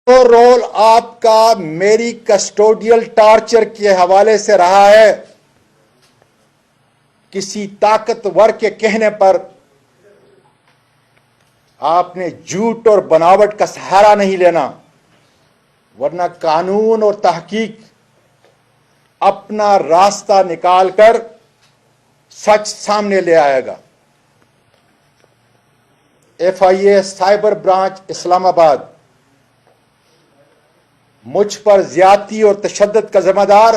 تو رول آپ کا میری کسٹوڈیل ٹارچر کے حوالے سے رہا ہے، کسی طاقتور کے کہنے پر آپ نے جھوٹ اور بناوٹ کا سہارا نہیں لینا، ورنہ قانون اور تحقیق اپنا راستہ نکال کر سچ سامنے لے آئے گا۔ FIA سائبر برانچ اسلام آباد مجھ پر زیادتی اور تشدد کا ذمہ دار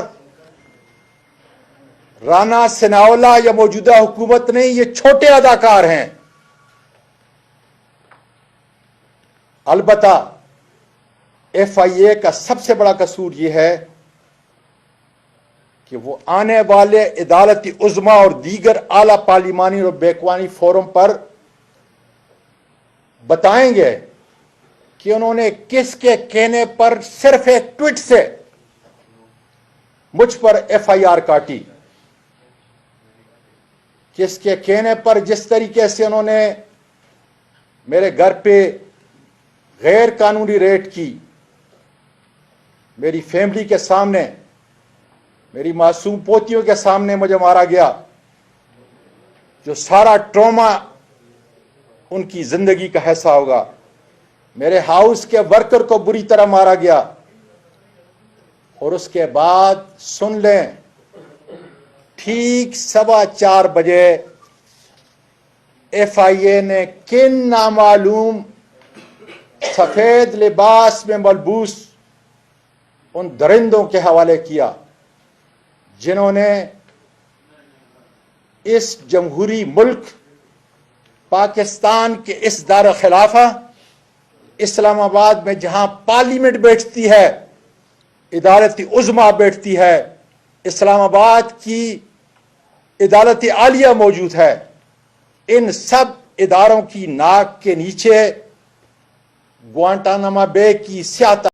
رانا ثناءاللہ یا موجودہ حکومت نہیں، یہ چھوٹے اداکار ہیں۔ البتہ FIA کا سب سے بڑا قصور یہ ہے کہ وہ آنے والے عدالتی عظمیٰ اور دیگر اعلی پارلیمانی اور بیکوانی فورم پر بتائیں گے کہ انہوں نے کس کے کہنے پر صرف ایک ٹویٹ سے مجھ پر FIR کاٹی، کس کے کہنے پر جس طریقے سے انہوں نے میرے گھر پہ غیر قانونی ریڈ کی، میری فیملی کے سامنے، میری معصوم پوتیوں کے سامنے مجھے مارا گیا، جو سارا ٹراما ان کی زندگی کا حصہ ہوگا۔ میرے ہاؤس کے ورکر کو بری طرح مارا گیا، اور اس کے بعد سن لیں، ٹھیک 4:15 بجے FIA نے کن نامعلوم سفید لباس میں ملبوس ان درندوں کے حوالے کیا جنہوں نے اس جمہوری ملک پاکستان کے اس دار خلافہ اسلام آباد میں، جہاں پارلیمنٹ بیٹھتی ہے، عدالتی عظمیٰ بیٹھتی ہے، اسلام آباد کی عدالت عالیہ موجود ہے، ان سب اداروں کی ناک کے نیچے گوانٹانامو بے کی سیاہ